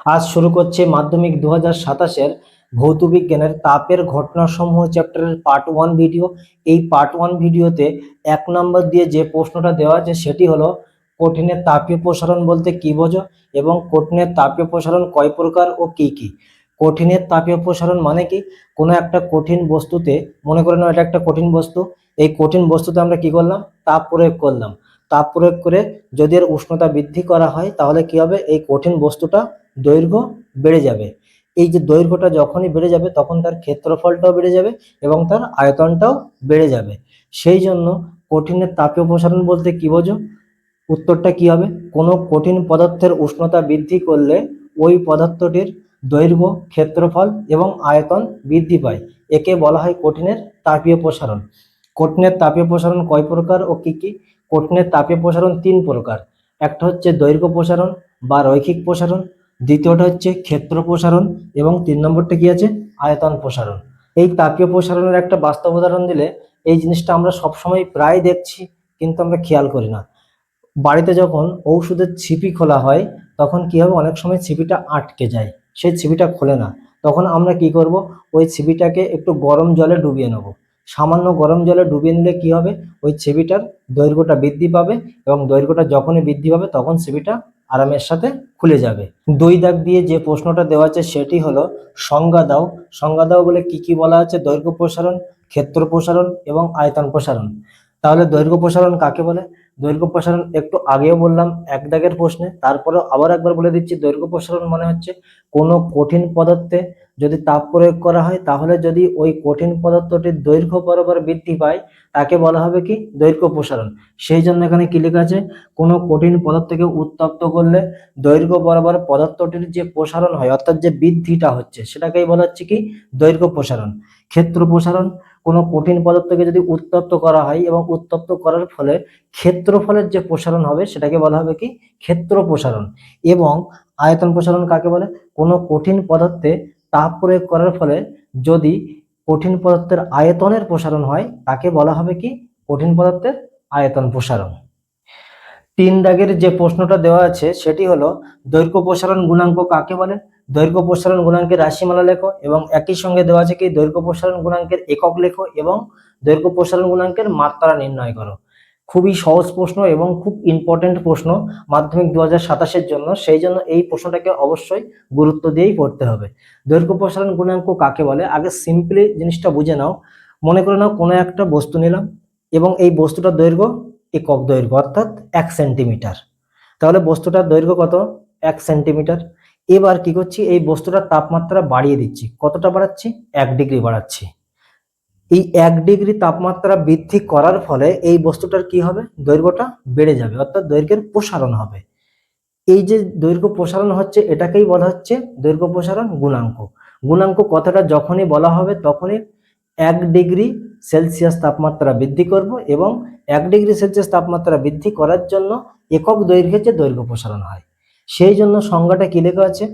আজ শুরু করছে মাধ্যমিক 2027-এর ভৌত বিজ্ঞানের তাপের ঘটনাসমূহ চ্যাপ্টারের পার্ট 1 ভিডিও। এই পার্ট 1 ভিডিওতে 1 নম্বর দিয়ে যে প্রশ্নটা দেওয়া আছে সেটি হলো কঠিনের তাপীয় প্রসারণ বলতে কি বোঝো এবং কঠিনের তাপীয় প্রসারণ কয় প্রকার ও কি কি। কঠিনের তাপীয় প্রসারণ মানে কি, কোনো একটা কঠিন বস্তুতে, মনে করে নাও এটা একটা কঠিন বস্তু, এই কঠিন বস্তুতে আমরা কি করলাম, তাপ প্রয়োগ করলাম। তাপ প্রয়োগ করে যদি এর উষ্ণতা বৃদ্ধি করা হয় তাহলে কি হবে, এই কঠিন বস্তুটা দৈর্ঘ্য বেড়ে যাবে। এই যে দৈর্ঘ্যটা যখনই বেড়ে যাবে তখন তার ক্ষেত্রফলটাও বেড়ে যাবে এবং তার আয়তনটাও বেড়ে যাবে। সেই জন্য কঠিনের তাপীয় প্রসারণ বলতে কি বোঝো, উত্তরটা কি হবে, কোনো কঠিন পদার্থের উষ্ণতা বৃদ্ধি করলে ওই পদার্থটির দৈর্ঘ্য, ক্ষেত্রফল এবং আয়তন বৃদ্ধি পায়। একে বলা হয় কঠিনের তাপীয় প্রসারণ। কঠিনের তাপীয় প্রসারণ কয় প্রকার ও কি কি? কঠিনের তাপীয় প্রসারণ 3 প্রকার। একটা হচ্ছে দৈর্ঘ্য প্রসারণ বা রৈখিক প্রসারণ, দ্বিতীয়টা হচ্ছে ক্ষেত্র প্রসারণ এবং 3 নম্বরটা কি আছে, আয়তন প্রসারণ। এই তাপীয় প্রসারণের একটা বাস্তব উদাহরণ দিলে, এই জিনিসটা আমরা সবসময় প্রায় দেখছি কিন্তু আমরা খেয়াল করি না। বাড়িতে যখন ঔষধের ছিপি খোলা হয় তখন কি হবে, অনেক সময় ছিপিটা আটকে যায়, সেই ছিপিটা খোলে না। তখন আমরা কি করব, ওই ছিপিটাকে একটু গরম জলে ডুবিয়ে নেব। সামান্য গরম জলে ডুবিয়ে নিলে কি হবে, ওই ছিপিটার দৈর্ঘ্যটা বৃদ্ধি পাবে এবং দৈর্ঘ্যটা যখনই বৃদ্ধি পাবে তখন ছিপিটা আরামের সাথে খুলে যাবে। 2 দাগ দিয়ে যে প্রশ্নটা দেওয়া আছে সেটি হলো সংজ্ঞা দাও। সংজ্ঞা দাও বলে কি কি বলা আছে, দৈর্ঘ্য প্রসারণ, ক্ষেত্র প্রসারণ এবং আয়তন প্রসারণ। তাহলে দৈর্ঘ্য প্রসারণ কাকে বলে? দৈর্ঘ্য প্রসারণ একটু আগেও বললাম 1 দাগের প্রশ্নে, তারপরেও আবার একবার বলে দিচ্ছি। দৈর্ঘ্য প্রসারণ মানে হচ্ছে কোনো কঠিন পদার্থে যদি তাপ প্রয়োগ করা হয় তাহলে যদি ওই কঠিন পদার্থটির দৈর্ঘ্য বরাবর বৃদ্ধি পায় তাকে বলা হবে কি, দৈর্ঘ্য প্রসারণ। সেই জন্য এখানে কি লেখা আছে, কোনো কঠিন পদার্থকে উত্তপ্ত করলে দৈর্ঘ্য বরাবর পদার্থটির যে প্রসারণ হয় অর্থাৎ যে বৃদ্ধিটা হচ্ছে সেটাকেই বলা হচ্ছে কি, দৈর্ঘ্য প্রসারণ। ক্ষেত্র প্রসারণ, কোনো কঠিন পদার্থকে যদি উত্তপ্ত করা হয় এবং উত্তপ্ত করার ফলে ক্ষেত্রফলের যে প্রসারণ হবে সেটাকে বলা হবে কি, ক্ষেত্র প্রসারণ। এবং আয়তন প্রসারণ কাকে বলে, কোনো কঠিন পদার্থে তাপ প্রয়োগ করার ফলে যদি কঠিন পদার্থের আয়তনের প্রসারণ হয় তাকে বলা হবে কি, কঠিন পদার্থের আয়তন প্রসারণ। 3 দাগের যে প্রশ্নটা দেওয়া আছে সেটি হলো দৈর্ঘ্য প্রসারণ গুণাঙ্ক কাকে বলে। দৈর্ঘ্য প্রসারণ গুণাঙ্কের রাশিমালা লেখো এবং একই সঙ্গে দেওয়া আছে কি, দৈর্ঘ্য প্রসারণ গুণাঙ্কের একক লেখো এবং দৈর্ঘ্য প্রসারণ গুণাঙ্কের মাত্রা নির্ণয় করো। খুবই সহজ প্রশ্ন এবং খুব ইম্পর্টেন্ট প্রশ্ন মাধ্যমিক 2027-এর জন্য, সেই জন্য এই প্রশ্নটাকে অবশ্যই গুরুত্ব দিয়েই পড়তে হবে। দৈর্ঘ্য প্রসারণ গুণাঙ্ক কাকে বলে, আগে সিম্পলি জিনিসটা বুঝে নাও। মনে করে নাও কোনো একটা বস্তু নিলাম এবং এই বস্তুটার দৈর্ঘ্য একক দৈর্ঘ্য অর্থাৎ 1 সেন্টিমিটার। তাহলে বস্তুটার দৈর্ঘ্য কত, 1 সেন্টিমিটার। এবার কি করছি, এই বস্তুটার তাপমাত্রা বাড়িয়ে দিচ্ছি। কতটা বাড়াচ্ছি, 1 ডিগ্রি বাড়াচ্ছি। এই 1 ডিগ্রি তাপমাত্রা বৃদ্ধি করার ফলে এই বস্তুটার কি হবে, দৈর্ঘ্যটা বেড়ে যাবে অর্থাৎ দৈর্ঘ্যের প্রসারণ হবে। এই যে দৈর্ঘ্য প্রসারণ হচ্ছে এটাকেই বলা হচ্ছে দৈর্ঘ্য প্রসারণ গুণাঙ্ক। গুণাঙ্ক কথাটা যখনই বলা হবে তখনই 1 ডিগ্রি সেলসিয়াস তাপমাত্রা বৃদ্ধি করব এবং 1 ডিগ্রি সেলসিয়াস তাপমাত্রা বৃদ্ধি করার জন্য একক দৈর্ঘ্যের যে দৈর্ঘ্য প্রসারণ হয়। সেই জন্য সংজ্ঞাটা কি লেখা আছে,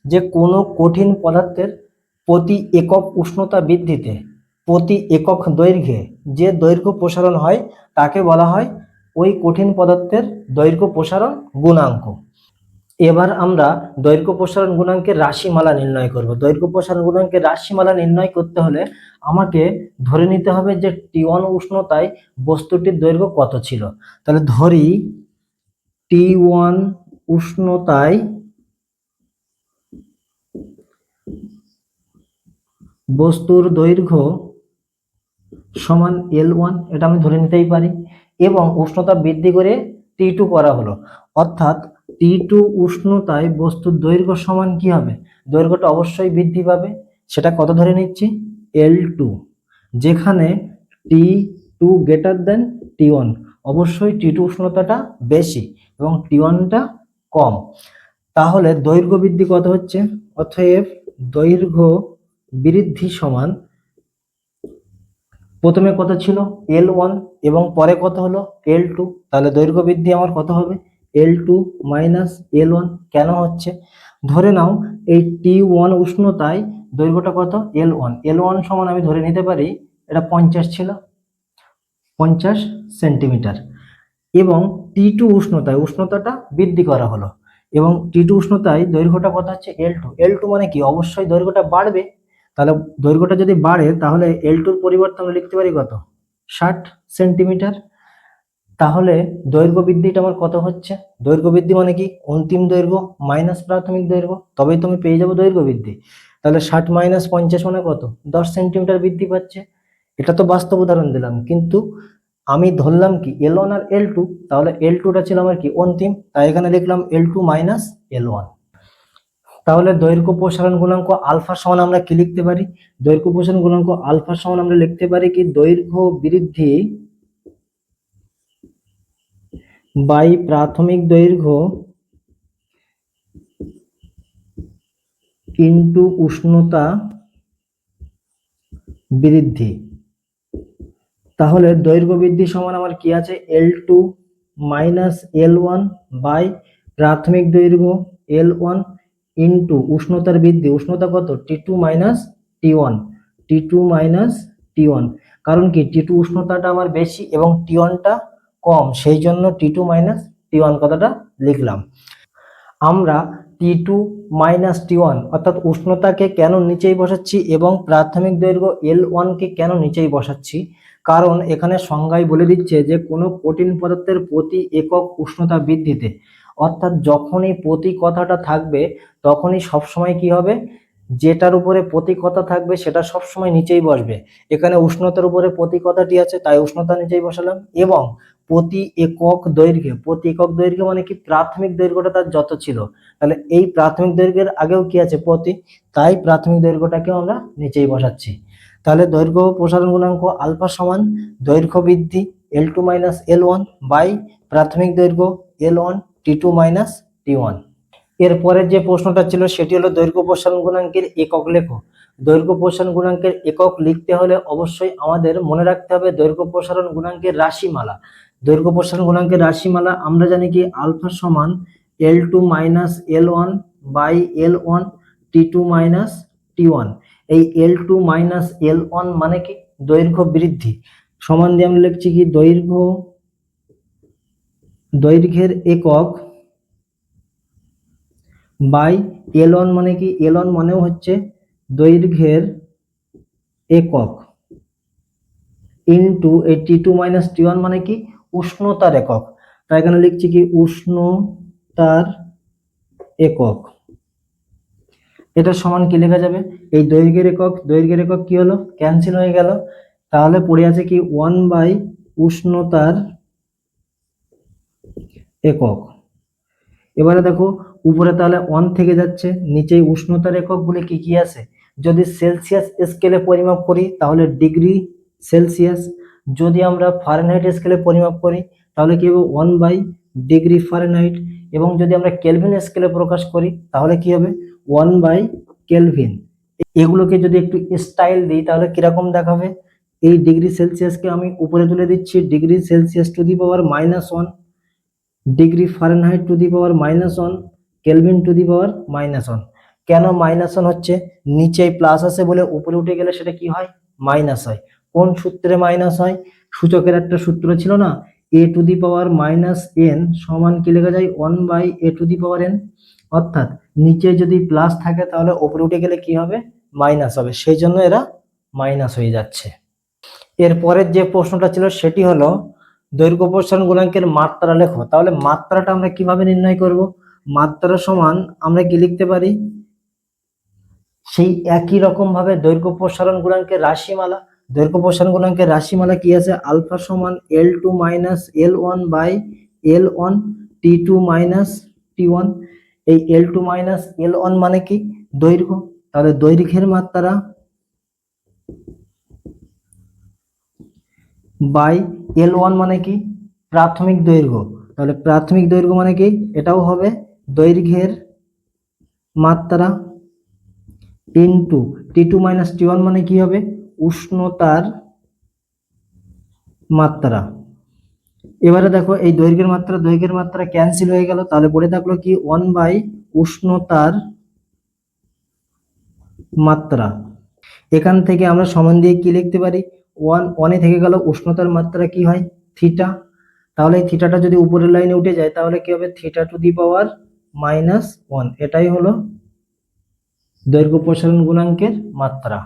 যে কোনো কঠিন পদার্থের প্রতি একক উষ্ণতা বৃদ্ধিতে প্রতি একক দৈর্ঘ্যে যে দৈর্ঘ্য প্রসারণ হয় তাকে বলা হয় ওই কঠিন পদার্থের দৈর্ঘ্য প্রসারণ গুণাঙ্ক। এবার আমরা দৈর্ঘ্য প্রসারণ গুণাঙ্কের রাশিমালা নির্ণয় করব। দৈর্ঘ্য প্রসারণ গুণাঙ্কের রাশিমালা নির্ণয় করতে হলে আমাকে ধরে নিতে হবে যে T1 উষ্ণতায় বস্তুটির দৈর্ঘ্য কত ছিল। তাহলে ধরি T1 উষ্ণতায় বস্তুর দৈর্ঘ্য সমান L1, এটা আমি ধরে নিতেই পারি। এবং উষ্ণতা বৃদ্ধি করে T2 করা হলো, অর্থাৎ T2 উষ্ণতায় বস্তুর দৈর্ঘ্য সমান কি হবে, দৈর্ঘ্যটা অবশ্যই বৃদ্ধি পাবে। সেটা কত ধরে নিচ্ছি, L2, যেখানে T2 গ্রেটার দেন T1, অবশ্যই T2 উষ্ণতাটা বেশি এবং T1টা কম। তাহলে দৈর্ঘ্য বৃদ্ধি কত হচ্ছে, অতএব দৈর্ঘ্য বৃদ্ধি সমান, প্রথমে কত ছিল L1 এবং পরে কত হলো L2, তাহলে দৈর্ঘ্য বৃদ্ধি আমার কত হবে, L2 মাইনাস L1। কেন হচ্ছে, ধরে নাও এই T1 উষ্ণতায় দৈর্ঘ্যটা কত, L1, L1 সমান আমি ধরে নিতে পারি এটা 50 ছিল, 50 সেন্টিমিটার। এবং T2 উষ্ণতায় উষ্ণতাটা বৃদ্ধি করা হলো এবং T2 উষ্ণতায় দৈর্ঘ্যটা কত হচ্ছে L2। L2 মানে কি, অবশ্যই দৈর্ঘ্যটা বাড়বে। তাহলে দৈর্ঘ্যটা যদি বাড়ে তাহলে L2 এর পরিবর্তে আমরা লিখতে পারি কত, 60 সেন্টিমিটার। তাহলে দৈর্ঘ্য বৃদ্ধিটা আমার কত হচ্ছে, দৈর্ঘ্য বৃদ্ধি মানে কি, অন্তিম দৈর্ঘ্য মাইনাস প্রাথমিক দৈর্ঘ্য, তবেই তুমি পেয়ে যাবো দৈর্ঘ্য বৃদ্ধি। তাহলে 60 মাইনাস 50 মানে কত, 10 সেন্টিমিটার বৃদ্ধি পাচ্ছে। এটা তো বাস্তব উদাহরণ দিলাম, কিন্তু আমি ধরলাম কি L1 আর L2, তাহলে L2টা ছিল আমার কি অন্তিম, তাই এখানে লিখলাম L2 মাইনাস L1। তাহলে দৈর্ঘ্য প্রসারণ গুণাঙ্ক আলফা সমান আমরা কি লিখতে পারি, দৈর্ঘ্য প্রসারণ গুণাঙ্ক আলফা সমান আমরা লিখতে পারি কি, দৈর্ঘ্য বৃদ্ধি বাই প্রাথমিক দৈর্ঘ্য ইন্টু উষ্ণতা বৃদ্ধি। তাহলে দৈর্ঘ্য বৃদ্ধি সমান আমার কি আছে, L2 মাইনাস L1 বাই প্রাথমিক দৈর্ঘ্য L1 ইন্টু উষ্ণতার বৃদ্ধি, উষ্ণতা কত T2 minus T1, T2 minus T1। কারণ কি T2 উষ্ণতাটা আমার বেশি এবং T1টা কম, সেই জন্য T2 মাইনাস T1 কথাটা লিখলাম। আমরা T2 মাইনাস T1 অর্থাৎ উষ্ণতাকে কেন নিচেই বসাচ্ছি এবং প্রাথমিক দৈর্ঘ্য L1 কে কেন নিচেই বসাচ্ছি, কারণ এখানে সংজ্ঞায় বলে দিচ্ছে যে কোনো কঠিন পদার্থের প্রতি একক উষ্ণতা বৃদ্ধিতে, অর্থাৎ যখনই প্রতি কথাটা থাকবে তখনই সবসময় কি হবে, যেটার উপরে প্রতি কথা থাকবে সেটা সবসময় নিচেই বসবে। এখানে উষ্ণতার উপরে প্রতি কথাটি আছে তাই উষ্ণতা নিচেই বসালাম, এবং প্রতি একক দৈর্ঘ্যে, প্রতি একক দৈর্ঘ্য মানে কি প্রাথমিক দৈর্ঘ্যটা তার যত ছিল, তাহলে এই প্রাথমিক দৈর্ঘ্যের আগেও কি আছে প্রতি, তাই প্রাথমিক দৈর্ঘ্যটাকেও আমরা নিচেই বসাচ্ছি। তাহলে দৈর্ঘ্য প্রসারণ গুণাঙ্ক আলফা সমান দৈর্ঘ্য বৃদ্ধি L2 মাইনাস L1 বাই প্রাথমিক দৈর্ঘ্য L1 T2 মাইনাস T1। এরপরে যে প্রশ্নটা ছিল সেটি হলো দৈর্ঘ্য প্রসারণ গুণাঙ্কের একক লেখো। দৈর্ঘ্য প্রসারণ গুণাঙ্কের একক লিখতে হলে অবশ্যই আমাদের মনে রাখতে হবে দৈর্ঘ্য প্রসারণ গুণাঙ্কের রাশিমালা। দৈর্ঘ্য প্রসারণ গুণাঙ্কের রাশিমালা আমরা জানি কি আলফা সমান L2 minus L1 by L1 T2 minus T1। এই L2 মাইনাস L1 মানে কি দৈর্ঘ্য বৃদ্ধি, সমান দিয়ে আমরা লিখছি কি দৈর্ঘ্যের একক বাই L1 মানে কি, L1 মানেও হচ্ছে দৈর্ঘ্যের একক ইনটু এই T2 মাইনাস T1 মানে কি উষ্ণতার একক, তাই এখানে লিখছি কি উষ্ণতার একক। এটা সমান কি লেখা যাবে, এই দৈর্ঘ্যের একক কি হলো ক্যান্সেল হয়ে গেল, তাহলে পড়ে আছে কি 1 বাই উষ্ণতার একক। এবারে দেখো উপরে তাহলে 1 থেকে যাচ্ছে, নিচে উষ্ণতার একক গুলি কি কি আছে, যদি সেলসিয়াস স্কেলে পরিমাপ করি তাহলে ডিগ্রি সেলসিয়াস, যদি আমরা ফারেনহাইট স্কেলে পরিমাপ করি তাহলে কি হবে 1 বাই ডিগ্রি ফারেনহাইট, এবং যদি আমরা কেলভিন স্কেলে প্রকাশ করি তাহলে কি হবে 1 বাই কেলভিন। এগুলোকে যদি একটু স্টাইল দিই তাহলে কিরকম দেখাবে, এই ডিগ্রি সেলসিয়াসকে আমি উপরে তুলে দিচ্ছি degree Celsius to the power -1, degree Fahrenheit to the power -1, kelvin to the power -1। কেন -1 হচ্ছে, নিচে প্লাস আছে বলে উপরে উঠে গেলে সেটা কি হয় মাইনাস হয়। কোন সূত্রে মাইনাস হয়, সূচকের একটা সূত্র ছিল না, a to the power -n সমান কি লেখা যায় 1 by a to the power n, অর্থাৎ নিচে যদি প্লাস থাকে তাহলে উপরে উঠে গেলে কি হবে মাইনাস হবে, সেই জন্য এরা মাইনাস হয়ে যাচ্ছে। এরপরের যে প্রশ্নটা ছিল সেটি হলো দৈর্ঘ্য প্রসারণ গুণাঙ্কের মাত্রা লেখো। তাহলে মাত্রাটা আমরা কিভাবে নির্ণয় করব, মাত্রা সমান আমরা কি লিখতে পারি, সেই একই রকম ভাবে দৈর্ঘ্য প্রসারণ গুণাঙ্কের রাশিমালা। দৈর্ঘ্য প্রসারণ গুণাঙ্কের রাশিমালা কি আছে, আলফা সমান L2 minus L1 by L1 T2 minus T1। এই L2 মাইনাস L1 মানে কি দৈর্ঘ্য, তাহলে দৈর্ঘ্যের মাত্রা বাই L1 মানে কি প্রাথমিক দৈর্ঘ্য, তাহলে প্রাথমিক দৈর্ঘ্য মানে কি এটাও হবে দৈর্ঘ্যের মাত্রা ইনটু T2 মাইনাস T1 মানে কি হবে উষ্ণতার মাত্রা। এবারে দেখো এই দৈর্ঘ্যের মাত্রা ক্যান্সেল হয়ে গেল, তাহলে পড়ে থাকলো কি 1 বাই উষ্ণতার মাত্রা। এখান থেকে আমরা সমান দিয়ে কি লিখতে পারি 1 এ থেকে গেল উষ্ণতার মাত্রা কি হয় থিটা, তাহলে এই থিটাটা যদি উপরের লাইনে উঠে যায় তাহলে কি হবে theta two the power minus 1, এটাই হলো দৈর্ঘ্য প্রসারণ গুণাঙ্কের মাত্রা।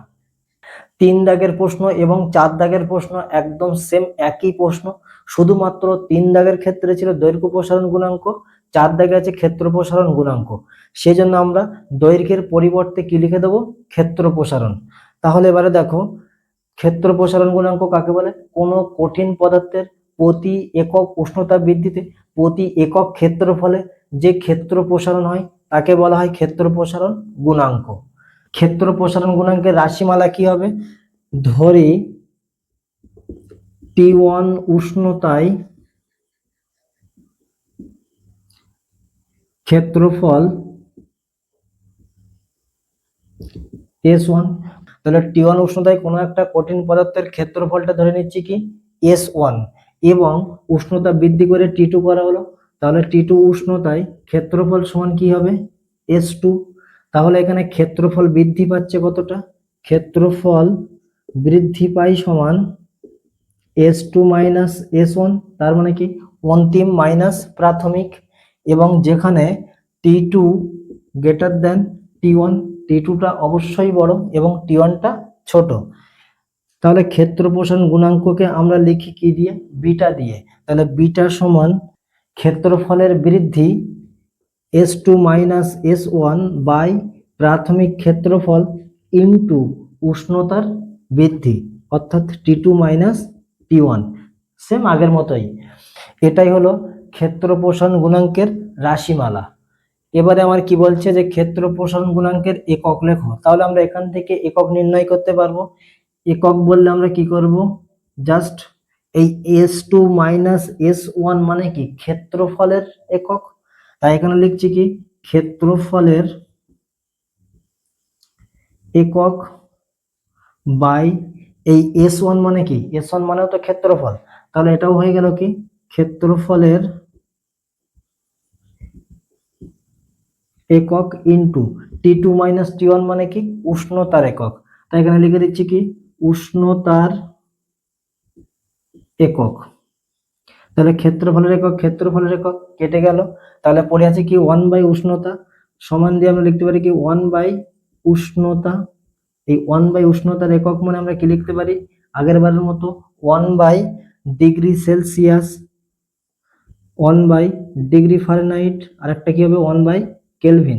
3 দাগের প্রশ্ন এবং 4 দাগের প্রশ্ন একদম সেম একই প্রশ্ন, শুধুমাত্র 3 দাগের ক্ষেত্রে ছিল দৈর্ঘ্য প্রসারণ গুণাঙ্ক, 4 দাগে আছে ক্ষেত্র প্রসারণ গুণাঙ্ক। সেজন্য আমরা দৈর্ঘ্যের পরিবর্তে কি লিখে দেবো, ক্ষেত্র প্রসারণ। তাহলে এবারে দেখো, ক্ষেত্র প্রসারণ গুণাঙ্ক কাকে বলে? কোনো কঠিন পদার্থের প্রতি একক উষ্ণতা বৃদ্ধিতে প্রতি একক ক্ষেত্রফলে যে ক্ষেত্র প্রসারণ হয় তাকে বলা হয় ক্ষেত্র প্রসারণ গুণাঙ্ক। ক্ষেত্র প্রসারণ গুণাঙ্কের রাশিমালা কি হবে? ধরি T1 উষ্ণতায় ক্ষেত্রফল S1, তাহলে T1 উষ্ণতায় কোনো একটা কঠিন পদার্থের ক্ষেত্রফলটা ধরে নিচ্ছি কি S1, এবং উষ্ণতা বৃদ্ধি করে T2 করা হলো, তাহলে T2 উষ্ণতায় ক্ষেত্রফল সমান কি হবে S2। তাহলে এখানে ক্ষেত্রফল বৃদ্ধি পাচ্ছে কতটা, ক্ষেত্রফল বৃদ্ধি পাই সমান S2 মাইনাস S1, তার মানে কি অন্তিম মাইনাস প্রাথমিক, এবং যেখানে T2 গ্রেটার দেন T1, T2টা অবশ্যই বড় এবং T1টা ছোট। তাহলে ক্ষেত্র প্রসারণ গুণাঙ্ককে আমরা লিখি কি দিয়ে, বিটা দিয়ে। তাহলে বিটা সমান ক্ষেত্রফলের বৃদ্ধি S2 মাইনাস S1 বাই প্রাথমিক ক্ষেত্রফল ইনটু উষ্ণতার বৃদ্ধি, অর্থাৎ T2 মাইনাস T1, সেম আগের মতোই। এটাই হলো ক্ষেত্র প্রসারণ গুণাঙ্কের রাশিমালা। এবারে আমার কি বলছে যে ক্ষেত্র প্রসারণ গুণাঙ্কের একক লেখো। তাহলে আমরা এখান থেকে একক নির্ণয় করতে পারবো। একক বললে আমরা কি করব, জাস্ট এই S2 মাইনাস S1 মানে কি ক্ষেত্রফলের একক, তাই এখানে লিখছি কি ক্ষেত্রফলের একক বাই এই S1 মানে কি, S1 মানেও তো ক্ষেত্রফল, তাহলে এটাও হয়ে গেল কি ক্ষেত্রফলের একক ইনটু T2 মাইনাস T1 মানে কি উষ্ণতার একক, তাই এখানে লিখে দিচ্ছি কি উষ্ণতার একক। তাহলে ক্ষেত্রফলের একক ক্ষেত্রফলের একক কেটে গেল, তাহলে পড়ে আছে কি 1 বাই উষ্ণতা, সমান দিয়ে আমরা লিখতে পারি কি 1 বাই উষ্ণতা। এই 1 বাই উষ্ণতার একক মানে আমরা কি লিখতে পারি আগের বারের মতো 1 by degree Celsius, 1 by degree Fahrenheit, আর একটা কি হবে 1 বাই কেলভিন।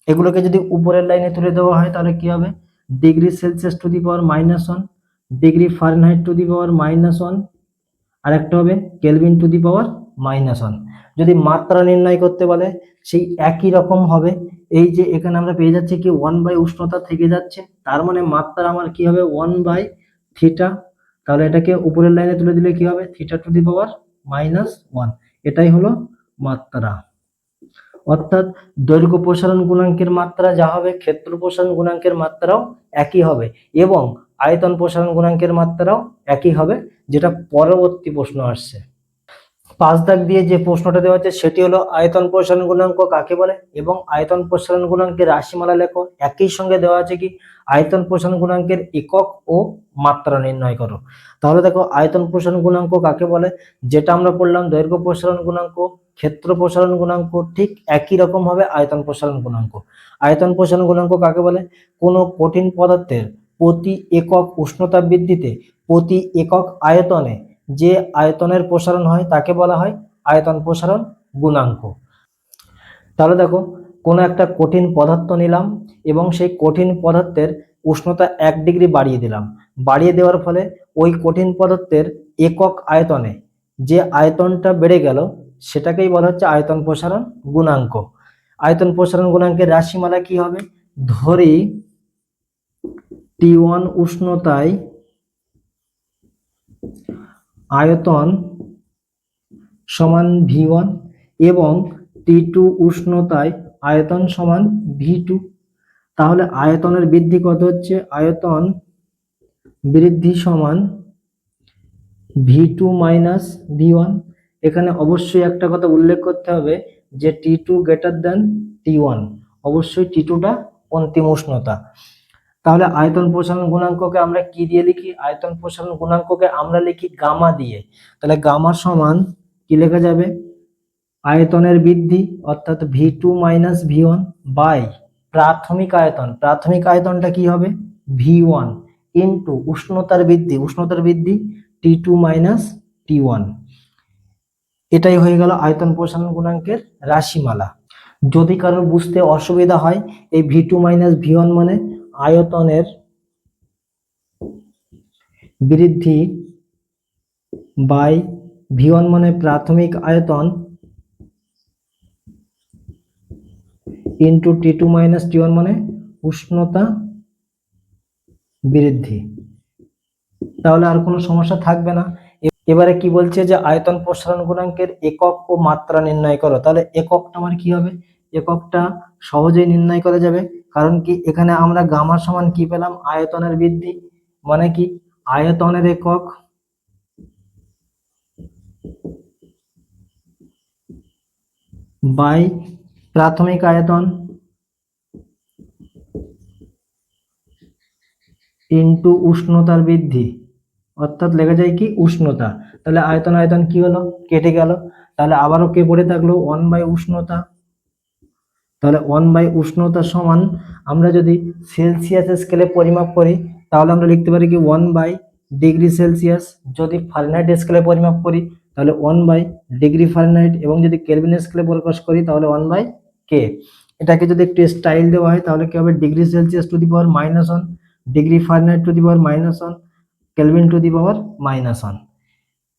এগুলোকে যদি উপরের লাইনে তুলে দেওয়া হয় তাহলে কি হবে degree Celsius to the power -1, degree Fahrenheit to the power -1, আর একটা হবে কেলভিন টু দি পাওয়ার -1। যদি মাত্রা নির্ণয় করতে বলে সেই একই রকম হবে। এই যে এখানে আমরা পেয়ে যাচ্ছি কি 1 বাই উষ্ণতা থেকে যাচ্ছে, তার মানে মাত্রা আমার কি হবে 1 বাই থিটা। তাহলে এটাকে উপরের লাইনে তুলে দিলে কি হবে থিটা টু দি পাওয়ার -1, এটাই হলো মাত্রা। অর্থাৎ দৈর্ঘ্য প্রসারণ গুণাঙ্কের মাত্রা যা হবে ক্ষেত্র প্রসারণ গুণাঙ্কের মাত্রাও একই হবে, এবং আয়তন প্রসারণ গুণাঙ্কের মাত্রাও একই হবে, যেটা পরবর্তী প্রশ্ন আসছে। 5 দাগ দিয়ে যে প্রশ্নটা দেওয়া আছে সেটি হলো আয়তন প্রসারণ গুণাঙ্ক কাকে বলে এবং আয়তন প্রসারণ গুণাঙ্কের রাশিমালা লেখো। একই সঙ্গে দেওয়া আছে কি আয়তন প্রসারণ গুণাঙ্কের একক ও মাত্রা নির্ণয় করো। তাহলে দেখো আয়তন প্রসারণ গুণাঙ্ক কাকে বলে, যেটা আমরা পড়লাম দৈর্ঘ্য প্রসারণ গুণাঙ্ক, ক্ষেত্র প্রসারণ গুণাঙ্ক, ঠিক একই রকম হবে আয়তন প্রসারণ গুণাঙ্ক। আয়তন প্রসারণ গুণাঙ্ক কাকে বলে, কোনো কঠিন পদার্থের প্রতি একক উষ্ণতা বৃদ্ধিতে প্রতি একক আয়তনে যে আয়তনের প্রসারণ হয় তাকে বলা হয় আয়তন প্রসারণ গুণাঙ্ক। তাহলে দেখো কোনো একটা কঠিন পদার্থ নিলাম এবং সেই কঠিন পদার্থের উষ্ণতা 1 ডিগ্রি বাড়িয়ে দিলাম, বাড়িয়ে দেওয়ার ফলে ওই কঠিন পদার্থের একক আয়তনে যে আয়তনটা বেড়ে গেল সেটাকেই বলা হচ্ছে আয়তন প্রসারণ গুণাঙ্ক। আয়তন প্রসারণ গুণাঙ্কের রাশিমালা কি হবে, ধরি T1 উষ্ণতায় আয়তন সমান V1 এবং T2 উষ্ণতায় আয়তন সমান V2। তাহলে আয়তনের বৃদ্ধি কত হচ্ছে, আয়তন বৃদ্ধি সমান V2 মাইনাস V1। এখানে অবশ্যই একটা কথা উল্লেখ করতে হবে যে T2 গ্রেটার দেন T1, অবশ্যই T2টা অন্তিম উষ্ণতা। তাহলে আয়তন প্রসারণ গুণাঙ্ককে আমরা কি দিয়ে লিখি, আয়তন প্রসারণ গুণাঙ্ককে আমরা লিখি গামা দিয়ে। তাহলে গামা সমান কি লেখা যাবে, আয়তনের বৃদ্ধি অর্থাৎ V2 মাইনাস V1 বাই প্রাথমিক আয়তন, প্রাথমিক আয়তনটা কি হবে V1 ইন্টু উষ্ণতার বৃদ্ধি T2 মাইনাস T1। এটাই হয়ে গেল আয়তন প্রসারণ গুণাঙ্কের রাশিমালা। যদি কারোর বুঝতে অসুবিধা হয়, এই V2 মাইনাস V1 মানে আয়তনের বৃদ্ধি বাই V1 মানে প্রাথমিক আয়তন ইন্টু T2 মাইনাস T1 মানে উষ্ণতা বৃদ্ধি। তাহলে আর কোনো সমস্যা থাকবে না। এবারে কি বলছে যে আয়তন প্রসারণ গুণাঙ্কের একক ও মাত্রা নির্ণয় করো। তাহলে এককটা আমার কি হবে, এককটা সহজেই নির্ণয় করা যাবে, কারণ কি এখানে আমরা গামা সমান কি পেলাম আয়তনের বৃদ্ধি, মানে কি আয়তনের একক বাই প্রাথমিক আয়তন ইন্টু উষ্ণতার বৃদ্ধি, অর্থাৎ লেখা যায় কি উষ্ণতা। তাহলে আয়তন আয়তন কি হলো কেটে গেল, তাহলে আবারও কে পড়ে থাকলো 1 বাই উষ্ণতা। তাহলে 1 বাই উষ্ণতা সমান আমরা যদি সেলসিয়াস স্কেলে পরিমাপ করি তাহলে আমরা লিখতে পারি কি 1 বাই ডিগ্রি সেলসিয়াস। যদি ফারেনহাইট স্কেলে পরিমাপ করি তাহলে 1 বাই ডিগ্রি ফারেনহাইট, এবং যদি কেলভিন স্কেলে প্রকাশ করি তাহলে 1 বাই কে। এটাকে যদি একটু স্টাইল দেওয়া হয় তাহলে কি হবে degree Celsius to the power -1, degree Fahrenheit to the power -1, kelvin to the power -1।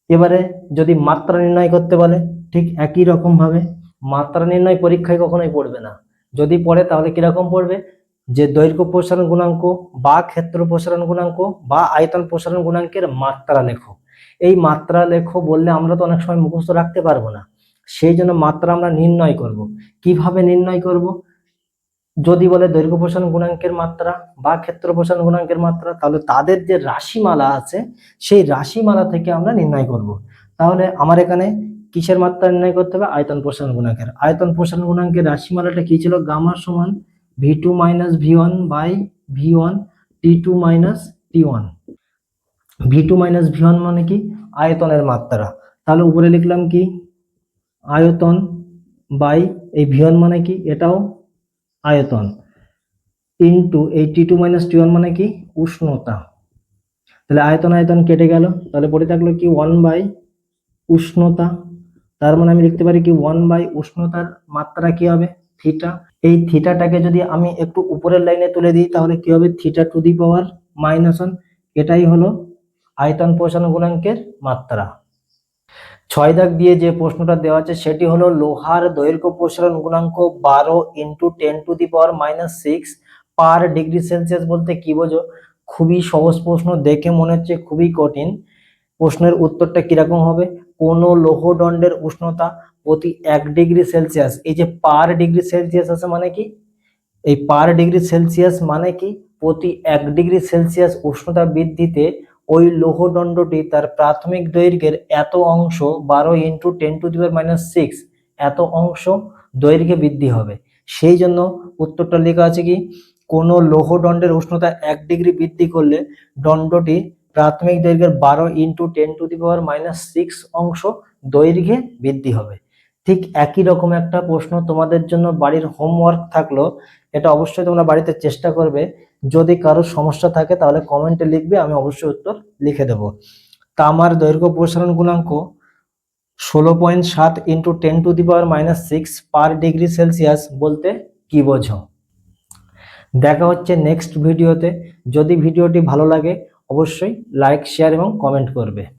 এবারে যদি মাত্রা নির্ণয় করতে বলে ঠিক একই রকম ভাবে, মাত্রা নির্ণয় পরীক্ষায় কখনোই পড়বে না, যদি পড়ে তাহলে কিরকম পড়বে যে দৈর্ঘ্য প্রসারণ গুণাঙ্ক বা ক্ষেত্র প্রসারণ গুণাঙ্ক বা আয়তন প্রসারণ গুণাঙ্কের মাত্রা লেখো। এই মাত্রা লেখো বললে আমরা তো অনেক সময় মুখস্থ রাখতে পারবো না, সেই জন্য মাত্রা আমরা নির্ণয় করব। কিভাবে নির্ণয় করব, যদি বলে দৈর্ঘ্য প্রসারণ গুণাঙ্কের মাত্রা বা ক্ষেত্র প্রসারণ গুণাঙ্কের মাত্রা, তাহলে তাদের যে রাশিমালা আছে সেই রাশিমালা থেকে আমরা নির্ণয় করব। তাহলে আমার এখানে কিসের মাত্রা নির্ণয় করতে হবে, আয়তন প্রসারণ গুণাঙ্কের। আয়তন প্রসারণ গুণাঙ্কের রাশিমালাটা কি ছিল, গামা সমান V2 minus V1 by V1 T2 minus T1। V2 minus V1 মানে কি আয়তনের মাত্রা, তাহলে উপরে লিখলাম কি আয়তন বাই এই V1 মানে কি এটাও আয়তন ইন্টু এই T2 মাইনাস T1 মানে কি উষ্ণতা। তাহলে আয়তন আয়তন কেটে গেল, তাহলে পড়ে থাকলো কি 1 বাই উষ্ণতা। তার মানে আমি লিখতে পারি কি 1 বাই উষ্ণতার মাত্রা কি হবে থিটা। এই থিটাটাকে যদি আমি একটু উপরের লাইনে তুলে দিই তাহলে কি হবে থিটা টু দি পাওয়ার -1। এটাই হলো আয়তন প্রসারণ গুণাঙ্কের মাত্রা। 6 দাগ দিয়ে যে প্রশ্নটা দেওয়া আছে সেটি হলো লোহার দৈর্ঘ্য প্রসারণ গুণাঙ্ক 12 into 10 two the power -6 per degree Celsius বলতে কি বোঝো। খুবই সহজ প্রশ্ন, দেখে মনে হচ্ছে খুবই কঠিন। প্রশ্নের উত্তরটা কিরকম হবে, কোন লৌহদণ্ডের উষ্ণতা প্রতি 1 ডিগ্রি সেলসিয়াস, এই যে পার ডিগ্রি সেলসিয়াস আছে মানে কি এই পার ডিগ্রি সেলসিয়াস মানে কি প্রতি 1 ডিগ্রি সেলসিয়াস উষ্ণতা বৃদ্ধিতে ওই লৌহদণ্ডটি তার প্রাথমিক দৈর্ঘ্যের এত অংশ 12 ইন্টু 10 টু দি পাওয়ার -6 এত অংশ দৈর্ঘ্যে বৃদ্ধি হবে। সেই জন্য উত্তরটা লেখা আছে কি কোন লৌহদণ্ডের উষ্ণতা 1 ডিগ্রি বৃদ্ধি করলে দণ্ডটি প্রাথমিক দৈর্ঘ্যের 12 ইন্টু 10 টু দি পাওয়ার -6 অংশ দৈর্ঘ্যে বৃদ্ধি হবে। ঠিক একই রকম একটা প্রশ্ন তোমাদের জন্য বাড়ির হোমওয়ার্ক থাকলো, এটা অবশ্যই তোমরা বাড়িতে চেষ্টা করবে। যদি কারো সমস্যা থাকে তাহলে কমেন্টে লিখবে, আমি অবশ্যই উত্তর লিখে দেব। তামার দৈর্ঘ্য প্রসারণ গুণাঙ্ক 16.7 into 10 two the power -6 per degree Celsius বলতে কি বোঝো। দেখা হচ্ছে নেক্সট ভিডিওতে। যদি ভিডিওটি ভালো লাগে অবশ্যই লাইক শেয়ার এবং কমেন্ট করবে।